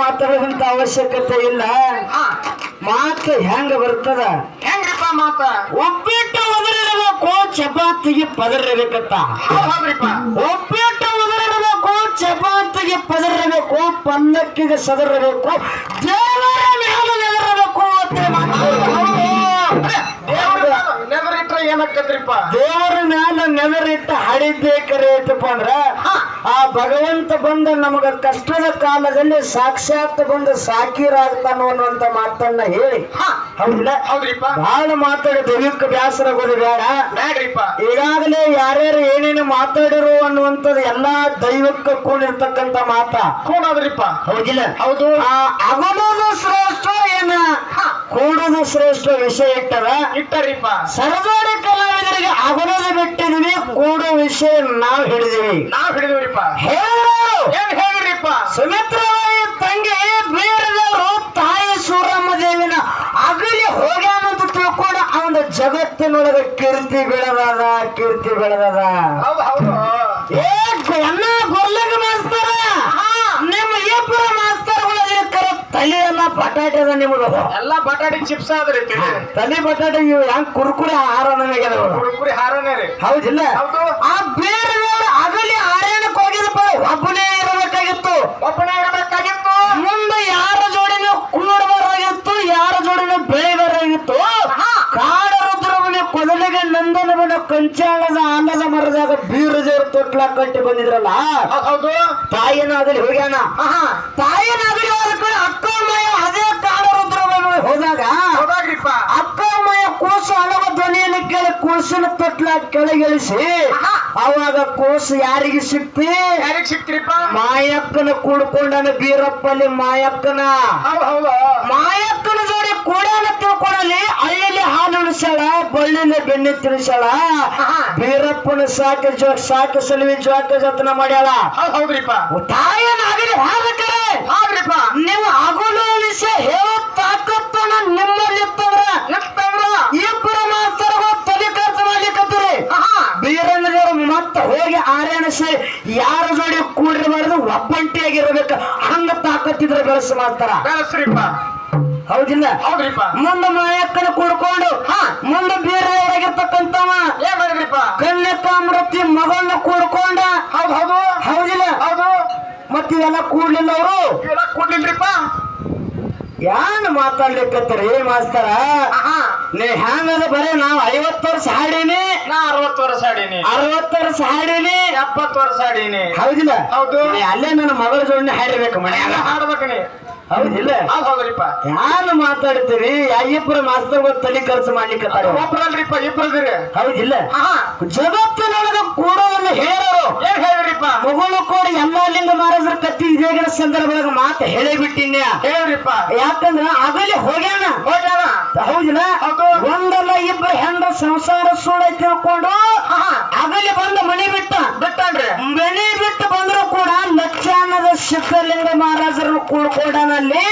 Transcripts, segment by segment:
ಮಾತಾಡೋದಂತ ಅವಶ್ಯಕತೆ ಇಲ್ಲ. ಮಾತು ಹೆಂಗ ಬರ್ತದ? ಹೆಂಗ್ರಿಪ್ಪ ಮಾತ? ಒಪ್ಪಿಟ್ಟು ಒದರಿರಬೇಕು, ಚಪಾತಿಗೆ ಪದರಿರ್ಬೇಕತ್ತ. ಒಪ್ಪಿಟ್ಟು ಒದರಿರಬೇಕು, ಚಪಾತಿಗೆ ಪದರಿರಬೇಕು, ಪಲ್ಲಕ್ಕಿಗೆ ಸದರಿರಬೇಕು, ದೇವರ ಮೇಲೆ ನೆದರಬೇಕು ಅಂತ ನೆದರಿಟ್ರೆ ಏನಕ್ಕದ್ರಿಪ್ಪ? ದೇವರ ಮ್ಯಾಲ ನೆದರಿಟ್ಟ ಹಡಿಬೇಕರೆ ಐತಪ್ಪ ಅಂದ್ರ ಆ ಭಗವಂತ ಬಂದ ನಮಗ ಕಷ್ಟದ ಕಾಲದಲ್ಲಿ ಸಾಕ್ಷಾತ್ ಬಂದು ಸಾಕಿರಾಗ್ತಾನೋ ಅನ್ನುವಂತ ಮಾತನ್ನ ಹೇಳಿ. ಹೌದಿಲ್ಲ? ಹೌದ್ರಿಪ್ಪ. ಬಹಳ ಮಾತಾಡಿ ದೈವಿಕ ಬ್ಯಾಸರಗೋದು ಬೇಡ. ಬೇಡ್ರಿಪ್ಪ. ಈಗಾಗಲೇ ಯಾರ್ಯಾರು ಏನೇನು ಮಾತಾಡಿರು ಅನ್ನುವಂಥದ್ದು ಎಲ್ಲಾ ದೈವಕ್ಕೆ ಕೂಡಿರ್ತಕ್ಕಂತ ಮಾತ ಕೂಡೋದ್ರಿಪ್ಪ. ಹೌದಿಲ್ಲ? ಹೌದು. ಅಗಲೋದು ಶ್ರೇಷ್ಠ ಏನ ಕೂಡುದು ಶ್ರೇಷ್ಠ ವಿಷಯ ಇಟ್ಟರಿಪ್ಪ. ಸರದಾಡಿ ಕಲಾವಿದರಿಗೆ ಅಗಲೋದು ಬಿಟ್ಟಿದ್ವಿ, ಕೂಡೋ ವಿಷಯ ನಾವು ಹಿಡಿದಿವ್ರಿಪ್ಪ. ಏನ್ ಹೇಳಿರಿಪ್ಪ? ಸುಮಿತ್ರಾಬಾಯಿ ತಂಗಿ ಬೀರದವರು ತಾಯಿ ಸೂರಮ್ಮ ದೇವಿನ ಅಗಲಿ ಹೋಗ್ಯಾನಂತ ತಿಳ್ಕೊಂಡು ಅವನ ಜಗತ್ತಿನೊಳಗೆ ಕೀರ್ತಿ ಬೆಳೆದದ. ಹೌದು ಹೌದು. ಎಲ್ಲ ಗೊಲ್ಲಗ ಮಾಸ್ತರ ನಿಮ್ಮ ಇಬ್ಬರು ಮಾಸ್ತರ್ಗಳ ತಲೆ ಎಲ್ಲ ಬಟಾಟೆ ಅದ ನಿಮ್ಮದು. ಎಲ್ಲಾ ಬಟಾಟಿ ಚಿಪ್ಸ್ ಆದ್ರಿ. ತಲೆ ಬಟಾಟೆ ಇವು ಹೆಂಗ್ ಕುರ್ಕುರಿ ಆಹಾರ ನನಗೆ ಕುರ್ಕುರಿ ಹಾರನೇ ರೀ. ಹೌದಿಲ್ಲ? ಹೌದು. ಆ ಬೇರೆದವರು ಅಗಲಿ ಆರ್ಯನಕ್ಕೆ ಹೋಗಿದಪ್ಪ, ಒಬ್ಬನೇ ಇರಬೇಕಾಗಿತ್ತು. ಮುಂದೆ ಯಾರ ಜೋಡಿನ ಕೂಡಬಾರಾಗಿತ್ತು, ಯಾರ ಜೋಡಿನ ಬೆಳೆಬಾರಾಗಿತ್ತು. ಕಾಡ ರುದ್ರವನ ಕೊದಲಿಗೆ ನಂದನವನ ಕಂಚಾಳದ ಆಲದ ಮರದಾಗ ಬೀರದೇವ್ರ ತೊಟ್ಲ ಕಟ್ಟಿ ಬಂದಿದ್ರಲ್ಲ. ಹೌದು. ತಾಯಿನಾಗಲಿ ಹೋಗ್ಯಾನ. ತಾಯಿನಾಗಲಿ ಹೋದ ಕಡೆ ಅಕ್ಕ ಮಾಯ ಅದೇ ಕಾಡ ರುದ್ರವನ ಹೋದಾಗ ಅಕ್ಕ ಮಾಯ ಕೂಸು ಅಳವ ಧ್ವನಿಯನ್ನು ಕೇಳಿ ಕೂಸಿನ ತೊಟ್ಲ ಕೆಳಗಿಳಿಸಿ ಅವಾಗ ಕೂಸು ಯಾರಿಗೆ ಸಿಕ್ತಿ? ಯಾರಿಗೆ ಸಿಕ್ತಿರಿಪ್ಪ? ಮಾಯಕ್ಕನ ಕೂಡ್ಕೊಂಡನ ಬೀರಪ್ಪಲ್ಲಿ ಮಾಯಕ್ಕನ. ಮಾಯಕ್ಕನ ಜೋಡಿ ಕೂಡನ ತಿಳ್ಕೊಳ್ಳಲಿ. ಅಲ್ಲಿ ಹಾಲು ಉಳಿಸ್ಯಾಳ, ಬಳ್ಳಿನ ಬೆಣ್ಣೆ ತಿನ್ಸಾಳ. ಬೀರಪ್ಪನ ಸಾಕಿ ಸಲುವಿ ಜೋಕ ಜತನ ಮಾಡ್ಯಾಳ. ಹೌದ್ರಿಪ್ಪ. ತಾಯನಾಗಲಿ ಹಾಗಕ್ರೆ ನೀವು ಅಗುಲು ವಿಷಯ ಹೇಳೋ ತಾಕತ್ತನ ನಿಮ್ಮಲ್ಲಿ ಇಬ್ಬರು ಮಾಸ್ತರಗಳು ತಲೆ ಖರ್ಚು ಮಾಡ್ಲಿಕ್ಕತ್ತೀರಿ. ಬೀರಣ್ಣದೇವರು ಮತ್ತ ಹೋಗಿ ಆರ್ಯಣಿಸಿ ಯಾರ ಜೋಡಿ ಕೂಡಿರಬಾರ್ದು, ಒಬ್ಬಂಟಿಯಾಗಿರ್ಬೇಕು. ಹಂಗ ತಾಕತ್ತಿದ್ರೆ ಬೆಳೆಸ ಮಾಡ್ತಾರ. ಹೌದಿಲ್ಲ? ಮುಂದೆ ಮಾಯಕ್ಕನ ಕೂಡ್ಕೊಂಡು ಮುಂದೆ ಬೀರವರಾಗಿರ್ತಕ್ಕಂಥವ ಕನ್ಯಕಾಮೃತಿ ಮಗಳನ್ನ ಕೂಡ್ಕೊಂಡ. ಹೌದಿಲ್ಲ? ಮತ್ತ ಇವೆಲ್ಲ ಕೂಡ್ಲಿಲ್ಲ. ಅವರು ಕೂಡ್ಲಿಲ್ರಿಪ್ಪ. ಯಾನ್ ಮಾತಾಡ್ಲಿಕ್ಕತ್ತೀರಿ ಮಾಸ್ತರ? ನೀ ಹ್ಯಾಂಗದ ಬರೀ ನಾವು 50 ವರ್ಷ ಹಾಡೀನಿ, ನಾ 60 ವರ್ಷ ಹಾಡೀನಿ, 60 ವರ್ಷ ಹಾಡೀನಿ, 70 ವರ್ಷ ಹಾಡೀನಿ. ಹೌದಿಲ್ಲ? ಹೌದು. ಅಲ್ಲೇ ನನ್ನ ಮಗಳ ಜೋಡಿನ ಹಾಡಿರ್ಬೇಕು ಮನ್ಯಾಗ. ಹಾಡ್ಬೇಕನಿ. ಹೌದಿಲ್ಲ? ಹೌದ್ರಿಪ್ಪ. ಯಾನ್ ಮಾತಾಡ್ತೀರಿ? ಇಬ್ಬರು ಮಾಸ್ತರ್ಗಳು ತಲೆ ಖರ್ಚು ಮಾಡ್ಲಿಕ್ಕತ್ತಾರ. ಒಬ್ಬರಲ್ರಿಪ್ಪ, ಇಬ್ಬರದಿರಿ. ಹೌದಿಲ್ಲ? ಜಗತ್ತಿನೊಳಗ ಕೂಡೋದನ್ನು ಹೇಳೋರು ಏನ್ ಹೇಳಿರಿಪ್ಪ? ಮಗಳು ಕೂಡ ಎಲ್ಲಾ ಲಿಂಗ ಮಹಾರಾಜರ ಕತ್ತಿ ಇದೇಗಿನ ಸಂದರ್ಭದಾಗ ಮಾತು ಹೇಳಿಬಿಟ್ಟಿನ್ಯ. ಹೇಳ್ರಿಪ್ಪ. ಯಾಕಂದ್ರ ಅಗಲಿ ಹೋಗ್ಯಾನ. ಹೌದಿಲ್ಲ? ಒಂದಲ್ಲ ಇಬ್ಬರು ಹೆಂಡ ಸಂಸಾರ ಸುಳ್ಳ ತಿಳ್ಕೊಂಡು ಅಗಲಿ ಬಂದ ಮನೆ ಬಿಟ್ಟನ್ರಿ. ಮನೆ ಬಿಟ್ಟು ಬಂದ್ರು ಕೂಡ ಲಕ್ಷಾನದ ಸಿದ್ಧಲಿಂಗ ಮಹಾರಾಜರನ್ನು ಕೂಡ್ಕೊಂಡನಲ್ಲಿ.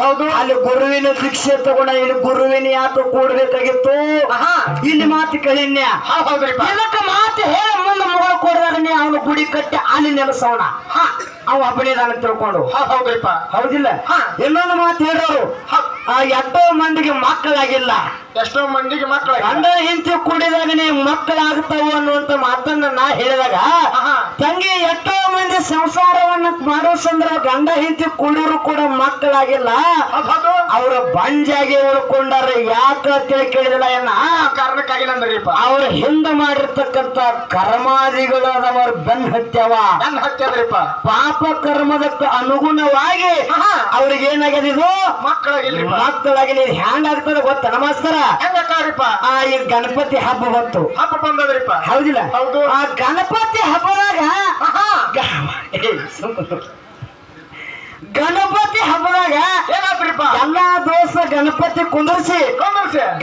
ಹೌದು. ಅಲ್ಲಿ ಗುರುವಿನ ದೀಕ್ಷೆ ತಗೊಂಡ. ಇಲ್ಲಿ ಗುರುವಿನ ಯಾಕೆ ಕೂಡ್ಬೇಕಾಗಿತ್ತು? ಇಲ್ಲಿ ಮಾತು ಕೇಳಿನ್ಯ. ಇದಕ್ಕೆ ಮಾತು ಹೇಳಿ ಮುಂದೆ ಮಗಳು ಕೊಡದಾಗ ನೀ ಅವನು ಗುಡಿ ಕಟ್ಟಿ ಅಲ್ಲಿ ನೆಲೆಸೋಣ. ಅವ ಹಬ್ಬಳಿದಾನ ತಿಳ್ಕೊಂಡು. ಹೌದಿಲ್ಲ? ಇನ್ನೊಂದು ಮಾತು ಹೇಳೋರು, ಎಷ್ಟೋ ಮಂದಿಗೆ ಮಕ್ಕಳಾಗಿಲ್ಲ. ಎಷ್ಟೋ ಮಂದಿಗೆ ಮಕ್ಕಳ ಗಂಡ ಹೆಂಡತಿ ಕೂಡಿದಾಗ ನೀವು ಮಕ್ಕಳಾಗ್ತಾವ ಅನ್ನುವಂತ ಮಾತನ್ನ ನಾ ಹೇಳಿದಾಗ ತಂಗಿ ಎಷ್ಟೋ ಮಂದಿ ಸಂಸಾರವನ್ನ ಮಾಡೋ ಸಂದರ್ಭ ಗಂಡ ಹೆಂಡತಿ ಕೂಡಿರು ಕೂಡ ಮಕ್ಕಳಾಗಿಲ್ಲ. ಅವ್ರ ಬಂಜಾಗಿ ಉಳ್ಕೊಂಡಾರ. ಯಾಕ ಅಂತೇಳಿ ಕೇಳಿದಿಲ್ಲ ಏನ ಕಾರಣಕ್ಕಾಗಿಲ್ಲ ಅಂದ್ರಿಪ್ಪ. ಅವ್ರ ಹಿಂದೆ ಮಾಡಿರ್ತಕ್ಕಂತ ಕರ್ಮಾದಿಗಳು ಅದವ್ರ ಬೆನ್ ಹತ್ಯವ. ಪಾಪ ಕರ್ಮದಕ್ಕೆ ಅನುಗುಣವಾಗಿ ಅವ್ರಿಗೆ ಏನಾಗ್ಯದ? ಇದು ಮಕ್ಕಳಾಗಿಲ್ಲ. ಹ್ಯಾಂಗ ಆಗ್ತದೆ ಗೊತ್ತ ನಮಸ್ಕಾರ? ಈ ಗಣಪತಿ ಹಬ್ಬ ಬಂತು. ಹಬ್ಬ ಬಂದದ್ರಿಪ್ಪ. ಹೌದಿಲ್ಲ? ಆ ಗಣಪತಿ ಹಬ್ಬದಾಗ ಏನಾದ್ರಿಪ್ಪ? ಎಲ್ಲಾ ದೋಸ್ತ ಗಣಪತಿ ಕುಂದರ್ಸಿ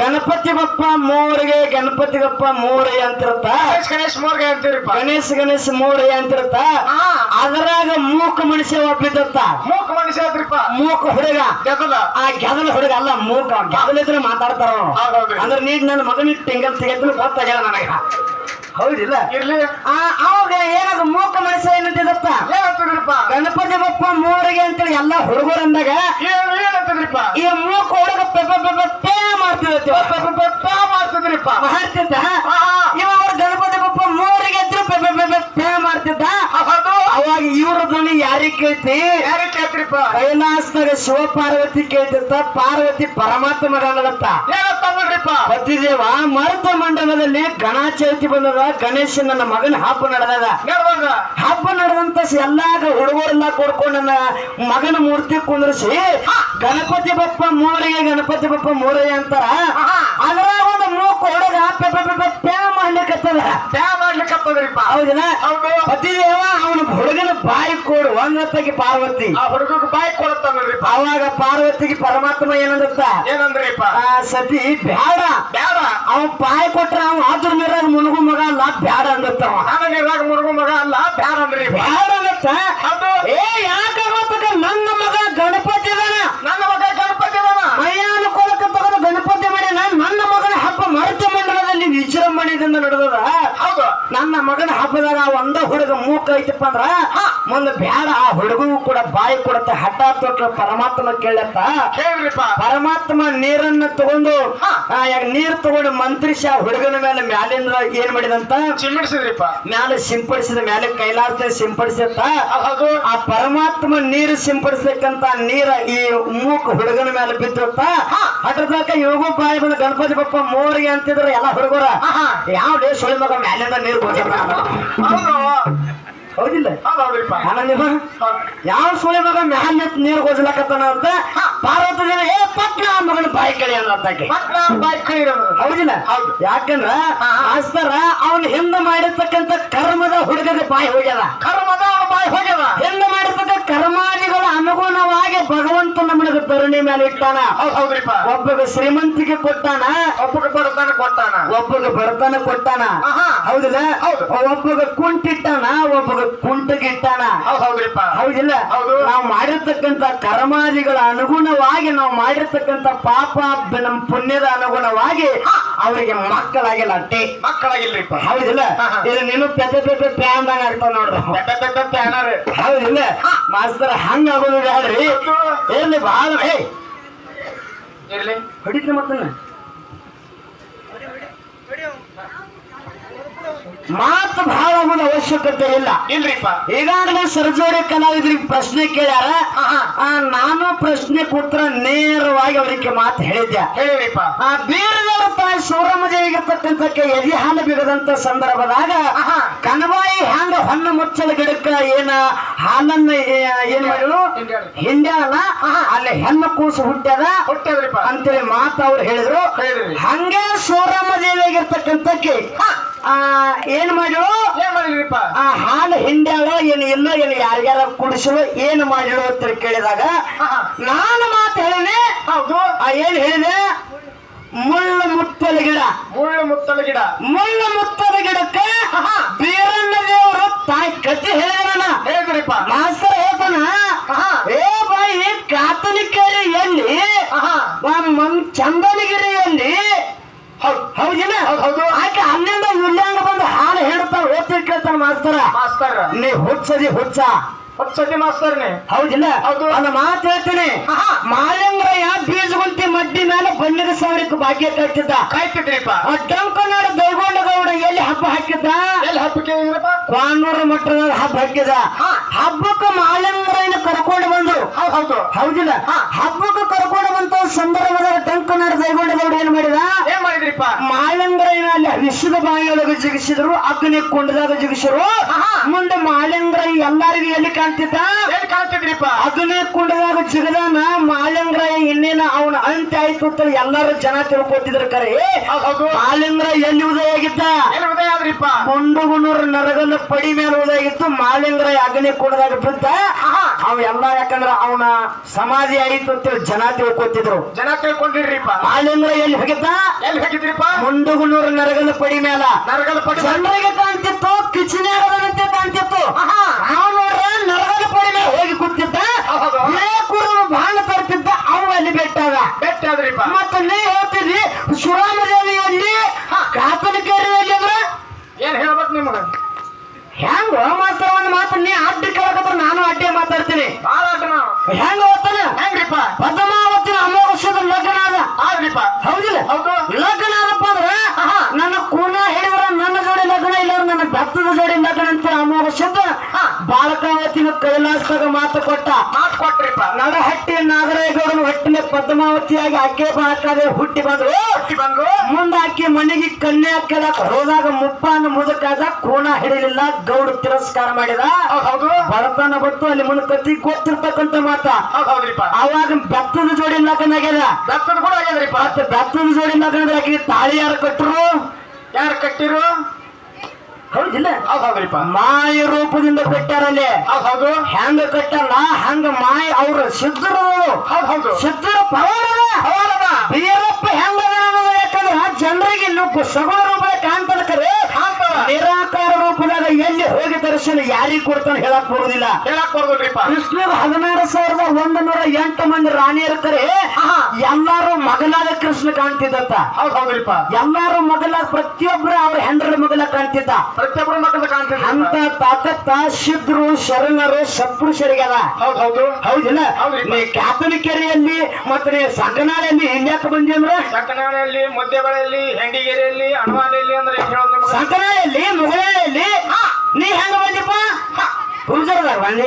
ಗಣಪತಿ ಬಪ್ಪ ಮೋರಿಗೆ, ಗಣಪತಿ ಬಪ್ಪ ಮೋರಯ್ಯ ಅಂತಿರತ್ತ. ಗಣೇಶ್ ಮೋರಯ್ಯ ಅಂತಿರತ್ತ. ಅದರಾಗ ಮೂಕ ಮನುಷ್ಯ ಒಬ್ಬಿದ್ದತ್ತ. ಮೂಕ ಹುಡುಗ ಗೆದಲ ಆ ಗೆದಲ ಹುಡುಗ ಅಲ್ಲ ಮೂಕ ಗೆದಲಿದ್ರೆ ಮಾತಾಡ್ತಾರ ಅವ್ರು. ಹೌದೌದ್ರಿ. ಅಂದ್ರೆ ನೀನ್ ನನ್ನ ಮಗನಿಗೆ ಟಿಂಗಲ್ ತೆಗೆದ್ರು ಗೊತ್ತಾಗ್ಯಾರ ನನಗ ಹೌದಿಲ್ಲ ಇರ್ಲಿ ಅವಾಗ ಏನದು ಮೂಕ ಮನುಷ್ಯ ಏನಂತಿದಪ್ಪ ಏನಂತದ್ರಿಪ್ಪ ಗಣಪತಿ ಬಪ್ಪ ಮೂರಿಗೆ ಅಂತೇಳಿ ಎಲ್ಲಾ ಹುಡುಗರು ಅಂದಾಗ ಏನಂತದ್ರಿಪ್ಪ ಈ ಮೂಕ ಹುಡುಗ ಪೇ ಮಾಡ್ತಿದ್ದ ಮಾಡ್ತದ್ರಿಪ್ಪ ಮಾಡ್ತಿದ್ದ ಇವ ಅವ್ರ ಗಣಪತಿ ಬಪ್ಪ ಮೂರಿಗೆ ಎದ್ರು ಪೇ ಮಾಡ್ತಿದ್ದ ಹೌದು ಅವಾಗ ಇವ್ರ ಧ್ವನಿ ಯಾರಿಗೆ ಕೇಳ್ತಿ ಯಾರಿಗೆ ಕೇಳ್ತ್ರಿಪ್ಪ ಕೈಲಾಸದಾಗ ಶಿವ ಪಾರ್ವತಿ ಕೇಳ್ತಿತ್ತ ಪಾರ್ವತಿ ಪರಮಾತ್ಮ ಮಗನದತ್ತ ಏನಂತಂದ್ರಿಪ್ಪ ಬತ್ತಿದೇವ ಮರುತ ಮಂಡಲದಲ್ಲಿ ಗಣಾಚೌತಿ ಬಂದದ ಗಣೇಶ ನನ್ನ ಮಗನ ಹಬ್ಬ ನಡೆದದ ನಡೆದಾಗ ಹಬ್ಬ ನಡೆದಂತ ಎಲ್ಲಾಗ ಹುಡುಗರೆಲ್ಲ ಕೊಡ್ಕೊಂಡು ನನ್ನ ಮಗನ ಮೂರ್ತಿ ಕುಂದ್ರಿಸಿ ಗಣಪತಿ ಬಪ್ಪ ಮೂರಿಗೆ ಗಣಪತಿ ಬಪ್ಪ ಮೂರಯ್ಯ ಅಂತಾರ ಅದ್ರಾಗ ಒಂದು ಮೂಕ ಹುಡುಗ ಪೇ ಮಾಡ್ಲಿಕ್ಕತ್ತದ ಮಾಡ್ಲಿಕ್ಕತ್ತದ್ರಿಪ್ಪ ಹೌದಿಲ್ಲ ಹೌದು ಪತಿದೇವ ಅವನ ಹುಡುಗನ ಬಾಯಿ ಕೊಡು ಒಂದತ್ತಾಗಿ ಪಾರ್ವತಿ ಆ ಹುಡುಗ ಬಾಯಿ ಕೊಡತ್ತನ್ರಿಪ್ಪ ಅವಾಗ ಪಾರ್ವತಿಗೆ ಪರಮಾತ್ಮ ಏನಂದತ್ತ ಏನಂದ್ರಿಪ್ಪ ಸತಿ ಬ್ಯಾಡ ಬ್ಯಾಡ ಅವ ಬಾಯಿ ಕೊಟ್ರ ಅವ ಅದ್ರ ನೀರಾಗ ಮುಳುಗು ಮಗ ಅಲ್ಲ ಬ್ಯಾಡ ಅಂದತ್ತವ ನಾನು ನೀರಾಗ ಮುರುಗು ಮಗ ಅಲ್ಲ ಬ್ಯಾಡ ಅಂದ್ರಿ ಬ್ಯಾಡ ಅಂದತ್ತ ಹೌದು ಯಾಕಾಗತ್ತಕ ನನ್ನ ಮಗ ಗಣಪತಿ ಇದಾನ ನನ್ನ ಮಗ ಗಣಪತಿ ಅವನ ಮೈಯಾನ ಕೊಳಕ ತಗದು ಗಣಪತಿ ಮಾಡ್ಯಾನ ನನ್ನ ಮಗನ ಹಬ್ಬ ಮರುತ ಮಂಡಲದಲ್ಲಿ ವಿಜೃಂಭಣೆಯಿಂದ ನಡೆದದ ಹೌದು ನನ್ನ ಮಗನ ಹಬ್ಬದಾಗ ಒಂದ ಹುಡುಗ ಮೂಕ ಐತಪ್ಪ ಅಂದ್ರ ಮುಂದೆ ಬ್ಯಾಡ ಆ ಹುಡುಗವು ಕೂಡ ಬಾಯಿ ಕೊಡತ್ತ ಹಠ ತೊಟ್ಟ ಪರಮಾತ್ಮ ಕೇಳತ್ತ ಕೇಳ್ರಿಪ್ಪ ಪರಮಾತ್ಮ ನೀರನ್ನ ತಗೊಂಡು ನೀರ್ ತಗೊಂಡು ಮಂತ್ರಿಸಿ ಆ ಹುಡುಗನ ಮೇಲೆ ಮ್ಯಾಲಿಂದ ಏನ್ ಮಾಡಿದಂತ ಚಿಮ್ಮಿಡ್ಸಿದ್ರಿಪ್ಪ ಮ್ಯಾಲೆ ಸಿಂಪಡಿಸಿದ ಮ್ಯಾಲೆ ಕೈಲಾಸ ಸಿಂಪಡಿಸತ್ತ ಹೌದು ಆ ಪರಮಾತ್ಮ ನೀರು ಸಿಂಪಡಿಸಕ್ಕಂತ ನೀರ ಈ ಮೂಕ ಹುಡುಗನ ಮೇಲೆ ಬಿದ್ದತ್ತ ಹಠದಾಗ ಯೋಗ ಬಾಯಿ ಬಂದ ಗಣಪತಿ ಬಪ್ಪ ಮೋರಿಗೆ ಅಂತಿದ್ರ ಎಲ್ಲಾ ಹುಡುಗರ ಯಾವ ಸುಳಿ ಮಗ ಮ್ಯಾಲಿಂದ ನೀರು ಹೌದು ಹೌದಿಲ್ಲ ಹೌದ್ರಿಪ್ಪ ನಿಮ್ಮ ಯಾವ ಸುಳಿ ಮಗ ಮ್ಯಾಲ ನೀರು ಗೋಜಲಕತ್ತಾನ ಅಂತ ಪಾರ್ವತಿ ಪಟ್ನ ಮಗನ ಬಾಯಿ ಕಳಿ ಅನ್ನತ್ತಾಕೆ ಬಾಯಿ ಕೈರೋದು ಹೌದಿಲ್ಲ ಹೌದು ಯಾಕಂದ್ರ ಮಾಸ್ತರ ಅವನ್ ಹಿಂದ ಮಾಡಿರ್ತಕ್ಕಂಥ ಕರ್ಮದ ಹುಡುಗದ ಬಾಯಿ ಹೋಗ್ಯದ ಕರ್ಮದ ಅವನ ಬಾಯಿ ಹೋಗ್ಯದ ಹಿಂದ ಮಾಡಿರ್ತಕ್ಕ ಕರ್ಮಾದಿಗಳ ಅನುಗುಣವಾಗಿ ಭಗವಂತ ನಮ್ಮನಿಗೆ ಧರಣಿ ಮೇಲೆ ಇಟ್ಟಾನ ಹೌದ್ರಿಪ್ಪ ಒಬ್ಬಗ ಶ್ರೀಮಂತಿಗೆ ಕೊಟ್ಟಾನ ಒಬ್ಬಗ ಬಡತನ ಕೊಟ್ಟಾನ ಒಬ್ಬಗ ಬಡತನ ಕೊಟ್ಟಾನ ಹೌದಿಲ್ಲ ಒಬ್ಬಗ ಕುಂಟಿಟ್ಟಾನ ಒಬ್ಬಗ ಕುಂಟಗಿಟ್ಟಾನ ಹೌದ್ರಿಪ್ಪ ಹೌದಿಲ್ಲ ಹೌದು ನಾವು ಮಾಡಿರ್ತಕ್ಕಂಥ ಕರ್ಮಾದಿಗಳ ಅನುಗುಣವಾಗಿ ನಾವು ಮಾಡಿರ್ತಕ್ಕಂಥ ಪಾಪ ನಮ್ಮ ಪುಣ್ಯದ ಅನುಗುಣವಾಗಿ ಅವರಿಗೆ ಮಕ್ಕಳಾಗಿಲ್ಲ ಅಟ್ಟೆ ಮಕ್ಕಳಾಗಿಲ್ರಿಪ್ಪ ಹೌದಿಲ್ಲ ಇದು ನೀನು ಪೆದ್ದ ಪ್ಯಾನ್ದಾಗ ಆಗ್ತಾವ ನೋಡ್ರಿ ಪ್ಯಾನರ್ ಹೌದಿಲ್ಲ ಮಾಸ್ತರ ಹಂಗ ಆಗೋದು ಹೇಳ್ರಿ ಇರ್ಲಿ ಬಹಳ ಇರ್ಲಿ ಹೊಡಿತ ಮತ್ತನ್ನ ಮಾತು ಬಹಳ ಆಗೋದು ಅವಶ್ಯಕತೆ ಇಲ್ಲ ಇಲ್ರಿಪ್ಪ ಈಗಾಗಲೇ ಸರ್ಜೋಡಿ ಕಲಾವಿದರಿಗೆ ಪ್ರಶ್ನೆ ಕೇಳ್ಯಾರ ನಾನು ಪ್ರಶ್ನೆ ಕೊಟ್ರ ನೇರವಾಗಿ ಅವರಿಗೆ ಮಾತು ಹೇಳಿದ್ದೆ ಹೇಳಿರಿಪ್ಪ ಬೀರದವರ ತಾಯಿ ಸೌರಮದೇವಿಗಿರ್ತಕ್ಕಂಥ ಎದಿ ಹಾಲು ಬಿಗದಂತ ಸಂದರ್ಭದಾಗ ಕಣಬಾಯಿ ಹ್ಯಾಂಗ ಹೊನ್ನ ಮುಚ್ಚಲ ಗಿಡಕ್ಕ ಏನ ಹಾಲನ್ನ ಏನ್ ಮಾಡಿದ್ರು ಹಿಂಡ್ಯಾಳ ಅಲ್ಲಿ ಹೆಣ್ಣು ಕೂಸು ಹುಟ್ಟ್ಯದ್ರಿಪ್ಪ ಅಂತೇಳಿ ಮಾತು ಅವ್ರು ಹೇಳಿದ್ರು ಹಂಗೆ ಸೌರಮದೇವಿಯಾಗಿರ್ತಕ್ಕಂಥಕ್ಕೆ ಏನ್ ಮಾಡಿಳು ಆ ಹಾಲು ಹಿಂಡ್ಯಾಳೋ ಏನು ಇಲ್ಲ ಏನು ಯಾರ್ಯಾರ ಕುಡಿಸಲು ಏನು ಮಾಡಿಳು ಅಂತ ಕೇಳಿದಾಗ ನಾನು ಮಾತು ಹೇಳಿದೆ ಹೌದು ಏನ್ ಹೇಳಿದೆ ಮುಳ್ಳು ಮುತ್ತಲ ಗಿಡ ಮುಳ್ಳು ಮುತ್ತಲ ಗಿಡಕ್ಕೆ ಬೀರಣ್ಣ ದೇವರು ತಾಯಿ ಕಥೆ ಹೇಳಿದ್ರಿಪ್ಪ ಮಾಸ್ತರ್ ಹೇಳ್ತಾನ ಏ ಬಾಯಿ ಕಾತನಿಕೆರೆಯಲ್ಲಿ ಚಂದನಗಿರಿಯಲ್ಲಿ ಹೌದಿಲ್ಲ ಹೌದು ಆಕೆ ಅಲ್ಲಿಂದ ಇಲ್ಲಂಗ ಬಂದು ಹಾಲು ಹೇಳ್ತಾರ ಓದ್ತಿ ಕೇಳ್ತಾನ ಮಾಸ್ತರ ನೀ ಹುಚ್ಚದಿ ಹುಚ್ಚ ಮಾಸ್ತರ್ನೆ ಹೌದಿಲ್ಲ ಹೌದು ಒಂದು ಮಾತು ಹೇಳ್ತೀನಿ ಮಾಲಿಂಗಯ್ಯ ಬೀಜಗುಂಟಿ ಮಡ್ಡಿ ಮೇಲೆ ಬಣ್ಣಿದ ಸಾವಿರಕ್ಕೆ ಭಾಗ್ಯ ಕಾಯ್ತಿದ್ರಿಪ್ಪ ಡಂಕನಾಡ ದೈಗೊಂಡಗೌಡ ಎಲ್ಲಿ ಹಬ್ಬ ಹಾಕಿದ್ದ ಎಲ್ಲಿ ಹಬ್ಬಕ್ಕೆ ಕ್ವಾನೂರು ಮಠದ ಹಬ್ಬ ಹಾಕಿದ ಹಬ್ಬಕ್ಕೆ ಮಾಲಿಂಗಯ್ಯನ ಕರ್ಕೊಂಡು ಬಂದ್ರು ಹೌದು ಹೌದಿಲ್ಲ ಹಬ್ಬಕ್ಕೆ ಕರ್ಕೊಂಡು ಬಂತ ಸಂದರ್ಭದಾಗ ಡಂಕನಾಡ ದೈಗೊಂಡಗೌಡ ಏನ್ ಮಾಡಿದ್ರಿಪ್ಪ ಮಾಲಿಂಗಯ್ಯನ ಅಲ್ಲಿ ವಿಶ್ವದ ಬಾಯಿಯೊಳಗೆ ಜಿಗಿಸಿದ್ರು ಅಗ್ನಿ ಕುಂಡದಾಗ ಜಿಗಿಸಿರು ಮುಂದೆ ಮಾಲಿಂಗಯ್ಯ ಎಲ್ಲರಿಗೂ ಎಲ್ಲಿ ಕಾಣ್ತಿದ್ರಿಪ್ಪ ಅಗ್ನಿ ಕುಂಡದಾಗ ಜಿಗದಾನ ಮಾಲಿಂಗರಾಯ ಇನ್ನೇನ ಅವನ ಅಂತ್ಯ ಆಯ್ತು ಅಂತ ಎಲ್ಲಾರು ಜನ ತಿಳ್ಕೊತಿದ್ರ ಕರೆ ಮಾಲಿಂಗರಾಯ ಎಲ್ಲಿ ಉದಯ ಆಗಿದ್ದ ಗುಂಡುಗುನೂರು ನರಗಲ್ಲ ಪಡಿ ಮೇಲೆ ಉದಯ ಆಗಿತ್ತು ಮಾಲಿಂಗರಾಯ ಅಗ್ನಿ ಕುಂಡದಾಗ ಬಿದ್ದ ಅವ ಎಲ್ಲ ಯಾಕಂದ್ರ ಅವನ ಸಮಾಧಿ ಆಯ್ತು ಅಂತೇಳಿ ಜನ ತಿಳ್ಕೊಂಡಿದ್ರಿಪ್ಪ ಮಾಲಿಂಗರಾಯ ಎಲ್ಲಿ ಹೋಗಿದ್ರಿಪ್ಪ ಮುಂಡುಗುನೂರು ನರಗಲ್ಲ ಪಡಿ ಮೇಲ ಜನರಿಗೆ ಕಾಣ್ತಿತ್ತು ಕಿಚನ್ಯಾಗದಂತೆ ಕಾಣ್ತಿತ್ತು ನಾವು ನೋಡ್ರ ನರಗದ ಪಡಿ ಮೇಲೆ ಹೋಗಿ ಕೂತಿದ್ದ ಕುರು ಬಾಣ ಆದ್ರಿಪ್ಪ ಮತ್ತೆ ನೀ ಹೇಳ್ತಿದ್ರಿ ಸುರಾಮದೇವಿಯಲ್ಲಿ ಕಾತಲಿಕೆಯಲ್ಲಿ ಅಂದ್ರ ಏನ್ ಹೇಳ್ಬೇಕು ನಿಮ್ಗ ಹೆಂಗ ಮಾಸ್ತರ ಒಂದ್ ಮಾತು ನೀ ಅಡ್ಡ ಕೇಳಕತ್ರ ನಾನು ಅಡ್ಡೆ ಮಾತಾಡ್ತೀನಿ ಬಾಳ ಆಟ ನಾವು ಹೆಂಗ ಓದ್ತಾನೆ ಹೆಂಗ್ರಿಪ್ಪ ಪದ್ಮಾವತಿನ ಅಮೋಘದ ಲಗ್ನ ಆದ ಆದ್ರಿಪ್ಪ ಹೌದಿಲ್ಲ ಹೌದು ಲಗ್ನ ಆದಪ್ಪ ಅಂದ್ರ ನನ್ನ ಕೂನ ಹೇಳಿದ್ರ ನನ್ನ ಜೋಡಿ ಲಗ್ನ ಇಲ್ಲ ನನ್ನ ಭಕ್ತದ ಜೋಡಿ ಲಗ್ನ ಅಂತ ಅಮೋಘ ಶಬ್ದ ಬಾಲಕಾವತಿನ ಕೈಲಾಸದಾಗ ಮಾತು ಕೊಟ್ಟ ಮಾತು ಕೊಟ್ರಿಪ್ಪ ನಡಹಟ್ಟಿ ನಾಗರೇಗೌಡನ ಹೊಟ್ಟಿನ ಪದ್ಮಾವತಿಯಾಗಿ ಅಕ್ಕೆ ಬಾಳಕಾದೆ ಹುಟ್ಟಿ ಬಂದ್ರು ಮುಂದ ಆಕಿ ಮನೆಗೆ ಕನ್ಯಾ ಕೇಳಕ್ ಹೋದಾಗ ಮುಪ್ಪಾನ ಮುದಕಾದ ಕೂನ ಹಿಡಿಲಿಲ್ಲ ಗೌಡ ತಿರಸ್ಕಾರ ಮಾಡಿದ ಹೌದು ಬಡತನ ಬತ್ತು ಅಲ್ಲಿ ಮುಂದೆ ಕತ್ತಿ ಗೊತ್ತಿರ್ತಕ್ಕಂಥ ಮಾತ ಹೌದ್ರಿಪ್ಪ ಅವಾಗ ಬೆತ್ತದ ಜೋಡಿ ಲಗ್ನ ಆಗ್ಯದ ಬೆತ್ತದ ಕೂಡ ಆಗ್ಯದ್ರಿಪ್ಪ ಮತ್ತೆ ಬೆತ್ತದ ಜೋಡಿ ಲಗ್ನದ ಆಕಿಗೆ ತಾಳಿ ಯಾರು ಕಟ್ಟರು ಯಾರು ಕಟ್ಟಿರು ಹೌದಿಲ್ಲ ಹೌದ್ರಿಪ್ಪ ಮಾಯ ರೂಪದಿಂದ ಕಟ್ಟಾರಲ್ಲಿ ಹೌದು ಹೆಂಗ ಕಟ್ಟಲ್ಲ ಹಂಗ ಮಾಯ ಅವ್ರ ಸಿದ್ಧರು ಹೌದು ಸಿದ್ಧರ ಪವಾಡದ ಬೀರಪ್ಪ ಹೆಂಗ ಯಾಕಂದ್ರ ಜನರಿಗೆ ಸಗುಣ ರೂಪದ ಕಾಣ್ತಾನ ಕರೆ ನಿರಾಕಾರ ರೂಪದಾಗ ಎಲ್ಲಿ ಹೋಗಿ ದರ್ಶನ ಯಾರಿಗ್ ಕೊಡ್ತಾನ ಹೇಳಕ್ ಬರುದಿಲ್ಲ ಹೇಳಕ್ ಬರೋದಿಲ್ರಿಪ್ಪ ಕೃಷ್ಣರು 16,108 ಮಂದಿ ರಾಣಿಯರ ಕರೆ ಎಲ್ಲಾರು ಮಗಲಾದ ಕೃಷ್ಣ ಕಾಣ್ತಿದ್ದಂತ ಹೌದ್ರಿಪ್ಪ ಎಲ್ಲಾರು ಮಗಲಾದ ಪ್ರತಿಯೊಬ್ಬರು ಅವ್ರ ಹೆಂಡ್ರ ಮಗಲ ಕಾಣ್ತಿದ್ದ ಪ್ರತಿಯೊಬ್ಬರು ಮಕ್ಕಳ ಕಾಣ್ತಿದ್ದ ಅಂತ ತಾಕತ್ತ ಸಿದ್ಧರು ಶರಣರು ಸತ್ಪುರುಷರಿಗದ ಹೌದು ಹೌದಿಲ್ಲ ನೀ ಕ್ಯಾತಲಿಕೆರೆಯಲ್ಲಿ ಮತ್ತೆ ನೀ ಸಂಗನಾಳೆಯಲ್ಲಿ ಇಲ್ಯಾಕ ಬಂದಿ ಅಂದ್ರ ಚಕ್ಕನಾಳೆಯಲ್ಲಿ ಮುದ್ದೆಬಳೆಯಲ್ಲಿ ಹೆಂಡಿಗೆರೆಯಲ್ಲಿ ಅಣವಾಲೆಯಲ್ಲಿ ಅಂದ್ರೆ ಏನ್ ಹೇಳೋದು ನಿಮ್ಗೆ ಸಂಗನಾಳೆಯಲ್ಲಿ ಮುಗಳಾಳೆಯಲ್ಲಿ ನೀ ಹೆಂಗ ಬಂದಿಪ್ಪ ಪೂಜಾರದಾಗ ಬನ್ನಿ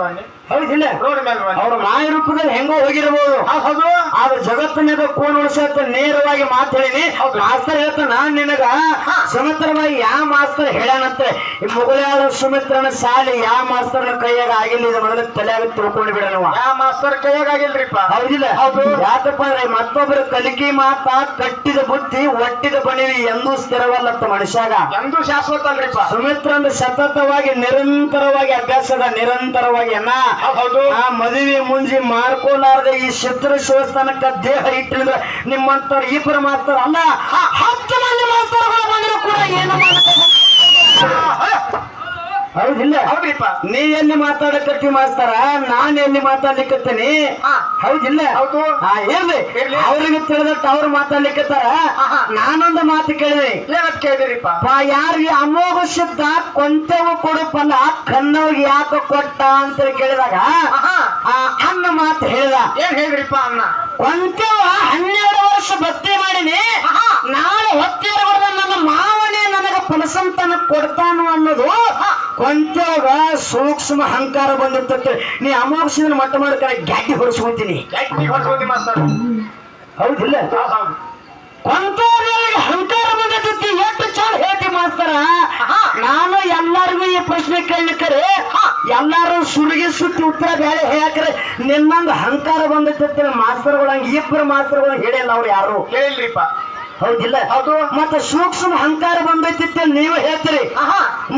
ಬನ್ನಿ ಹೌದಿಲ್ಲ ರೋಡ್ ಮೇಲೆ ಬನ್ನಿ ಅವ್ರ ಮಾಯ ರೂಪದಲ್ಲಿ ಹೆಂಗೋ ಹೋಗಿರಬಹುದು ಹೌದು ಆದ್ರೆ ಜಗತ್ತಿನಾಗ ಕೋನ್ ಉಳಿಸತ್ತ ನೇರವಾಗಿ ಮಾತು ಹೇಳಿನಿ ಮಾಸ್ತರ್ ಹೇಳ್ತ ನಾನ್ ನಿನಗ ಸುಮಿತ್ರವಾಗಿ ಯಾವ ಮಾಸ್ತರ್ ಹೇಳ್ಯಾನಂತೆ ಈ ಮುಗಳಾಳ ಸುಮಿತ್ರನ ಸಾಲಿ ಯಾವ ಮಾಸ್ತರ್ನ ಕೈಯಾಗ ಆಗಿಲ್ಲ ಇದು ಮೊದಲ ತಲೆಯಾಗ ತಿಳ್ಕೊಂಡು ಬಿಡ ನಾವು ಯಾವ ಮಾಸ್ತರ್ ಕೈಯಾಗ ಆಗಿಲ್ರಿಪ್ಪ ಹೌದಿಲ್ಲ ಹೌದು ಯಾಕಪ್ಪ ಅಂದ್ರೆ ಮತ್ತೊಬ್ಬರ ಕಲಿಕೆ ಮಾತ ಕಟ್ಟಿದ ಬುದ್ಧಿ ಒಟ್ಟಿದ ಬಣಿವಿ ಎಂದೂ ಸ್ಥಿರವಲ್ಲತ್ತ ಮನುಷ್ಯಾಗ ಎಂದೂ ಶಾಶ್ವತ ಅಲ್ರಿಪ್ಪ ಸುಮಿತ್ರನ ಸತತವಾಗಿ ನಿರಂತರವಾಗಿ ಅಭ್ಯಾಸದ ನಿರಂತರವಾಗಿ ಅನ್ನ ಹೌದು ಆ ಮದುವೆ ಮುಂಜಿ ಮಾಡ್ಕೊಲಾರ್ದೆ ಈ ಚಿತ್ರ ಶಿವಸ್ಥಾನಕ್ಕ ದೇಹ ಇಟ್ಟಿದ್ರೆ ನಿಮ್ಮಂತವ್ರು ಇಬ್ಬರು ಮಾಸ್ತರ್ ಅಲ್ಲ 10 ಮಂದಿ ಮಾಸ್ತರ್ಗಳು ಬಂದ್ರು ಕೂಡ ಏನು ಹೌದಿಲ್ಲ ಹೌದ್ರಿಪ್ಪ ನೀ ಎಲ್ಲಿ ಮಾತಾಡಕತ್ತಿ ಮಾಸ್ತರ ನಾನ್ ಎಲ್ಲಿ ಮಾತಾಡ್ಲಿಕ್ಕತ್ತೀನಿ ಹೌದಿಲ್ಲ ಹೌದು ಇರ್ಲಿ ಅವ್ರಿಗೆ ತಿಳಿದಟ್ಟ ಅವ್ರು ಮಾತಾಡ್ಲಿಕ್ಕತ್ತಾರ ನಾನೊಂದು ಮಾತು ಕೇಳಿದೆ ಏನಂತ ಕೇಳಿದಿರಿಪ್ಪ ಯಾರಿಗೆ ಅಮೋಘ ಶಬ್ದ ಕೊಂತೆವು ಕೊಡುಪಲ್ಲ ಕನ್ನವಿಗೆ ಯಾಕೆ ಕೊಟ್ಟ ಅಂತ ಕೇಳಿದಾಗ ಅನ್ನ ಮಾತು ಹೇಳಿದ ಏನ್ ಹೇಳಿದ್ರಿಪ್ಪ ಅನ್ನ ಕೊಂತೆವ 12 ವರ್ಷ ಭಕ್ತಿ ಮಾಡಿನಿ ನಾಳೆ ಹೊತ್ತೇರ ನನ್ನ ಮಾವನೇ ನನಗ ಫಲಸಂತನ ಕೊಡ್ತಾನು ಅನ್ನೋದು ಕೊಂತೆವಾಗ ಸೂಕ್ಷ್ಮ ಅಹಂಕಾರ ಬಂದಿರ್ತೈತೆ ನೀ ಅಮೋಘ ಮಟ್ಟ ಮಾಡ್ಕೊಂಡು ಗ್ಯಾಟಿ ಹೊಡಿಸ್ಕೊತೀನಿ ಮಾಸ್ತರ್ ಹೌದಿಲ್ಲ ಹೌದು ಕೊಂತೇರಿಗೆ ಅಹಂಕಾರ ಬಂದಿರ್ತೈತಿ ಎಷ್ಟು ಚಂದ ಹೇಳ್ತಿ ಮಾಸ್ತರ ನಾನು ಎಲ್ಲರಿಗೂ ಈ ಪ್ರಶ್ನೆ ಕೇಳಲಿಕ್ಕರೆ ಎಲ್ಲಾರು ಸುರುಗಿ ಸುತ್ತಿ ಉತ್ತರ ಬೇರೆ ಹೇಳಕ್ರೆ ನಿನ್ನೊಂದು ಅಹಂಕಾರ ಬಂದಿರ್ತೈತಿ ಮಾಸ್ತರ್ಗಳು ಹಂಗ ಇಬ್ಬರು ಮಾಸ್ತರ್ಗಳು ಹೇಳಿಲ್ಲ ಅವ್ರು ಯಾರು ಹೇಳಿಲ್ರಿಪ್ಪ ಹೌದಿಲ್ಲ ಹೌದು ಮತ್ತೆ ಸೂಕ್ಷ್ಮ ಅಹಂಕಾರ ಬಂದೈತಿ ನೀವು ಹೇಳ್ತೀರಿ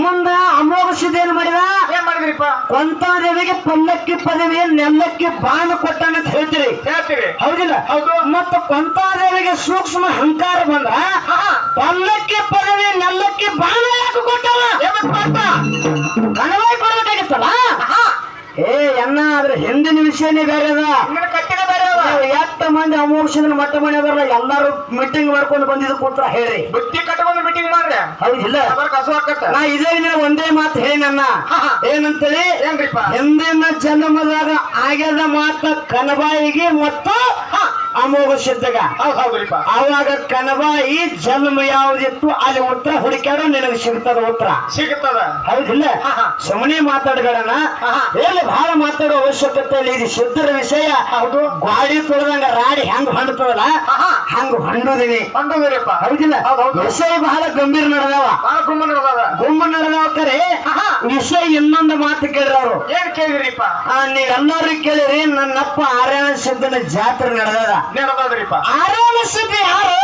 ಮುಂದ ಅಮೋಘ ಏನ್ ಮಾಡಿದ ಏನ್ ಮಾಡಿದ್ರಿಪ್ಪ ಕೊಂತಾದೇವಿಗೆ ಪಲ್ಲಕ್ಕಿ ಪದವಿ ನೆಲ್ಲಕ್ಕಿ ಬಾಣ ಕೊಟ್ಟಾನಂತ ಹೇಳ್ತೀರಿ ಹೌದಿಲ್ಲ ಹೌದು ಮತ್ತೆ ಕೊಂತಾದೇವಿಗೆ ಸೂಕ್ಷ್ಮ ಅಹಂಕಾರ ಬಂದ್ರ ಪಲ್ಲಕ್ಕಿ ಪದವಿ ನೆಲ್ಲಕ್ಕಿ ಬಾಣ ಯಾಕೆ ಕೊಟ್ಟವ ಕಣವಾಯಿ ಕೊಡ್ಬೇಕಾಗಿತ್ತಲ್ಲ ಎನ್ನ ಅದ್ರ ಹಿಂದಿನ ವಿಷಯನೇ ಬೇರೆ ಅದ ಕಟ್ಟಿನ ಬೇರೆ ಎಷ್ಟು ಮಂದಿ ಅಮೋಘ ಮಟ್ಟ ಮನೆ ಅದಲ್ಲ ಎಲ್ಲಾರು ಮೀಟಿಂಗ್ ಮಾಡ್ಕೊಂಡು ಬಂದಿದ್ದು ಕೂತ್ರ ಹೇಳ್ರಿ ಬುತ್ತಿ ಕಟ್ಕೊಂಡು ಮೀಟಿಂಗ್ ಮಾಡ್ರಿ ಹೌದಿಲ್ಲ ಕಸು ಹಾಕತ್ತ ನಾ ಇದೇ ಒಂದೇ ಮಾತು ಹೇಳಿನನ್ನ ಏನಂತೇಳಿ ಏನ್ರಿಪ್ಪ ಹಿಂದಿನ ಜನ್ಮದಾಗ ಆಗ್ಯದ ಮಾತ ಕನಬಾಯಿಗೆ ಮತ್ತು ಅಮೋಘ ಸಿದ್ಧಗ ಹೌದ್ರಿಪ್ಪ ಅವಾಗ ಕನಬಾಯಿ ಜನ್ಮ ಯಾವ್ದಿತ್ತು ಅಲ್ಲಿ ಉತ್ತರ ಹುಡುಕ್ಯಾಡ ನಿನಗೆ ಸಿಗ್ತದ ಉತ್ತರ ಸಿಗುತ್ತದ ಹೌದಿಲ್ಲ ಸುಮ್ಮನೆ ಮಾತಾಡಬೇಡಣ ಎಲ್ಲಿ ಬಹಳ ಮಾತಾಡೋ ಅವಶ್ಯಕತೆ ಇಲ್ಲ ಇದು ಸಿದ್ಧರ ವಿಷಯ ಹೌದು ಗಾಡಿ ತೊಳೆದಂಗ ರಾಡಿ ಹೆಂಗ್ ಹೊಂಡ್ತದಲ್ಲ ಹಂಗ ಹೊಂಡುದಿನಿ ಹೊಂಡುದಿರಿಪ್ಪ ಹೌದಿಲ್ಲ ವಿಷಯ ಬಹಳ ಗಂಭೀರ ನಡೆದವ ಗುಮ್ಮ ನಡೆದವ ಕರೆ ವಿಷಯ ಇನ್ನೊಂದು ಮಾತು ಕೇಳಿದವರು ಏನ್ ಕೇಳಿದ್ರಿಪ್ಪ ನೀವೆಲ್ಲರೂ ಕೇಳಿರಿ ನನ್ನಪ್ಪ ಆರ್ಯನ ಸಿದ್ಧನ ಜಾತ್ರೆ ನಡೆದದ ನಡೆದದ್ರಿಪ್ಪ ಆರ್ಯನ ಸಿದ್ಧ ಯಾರು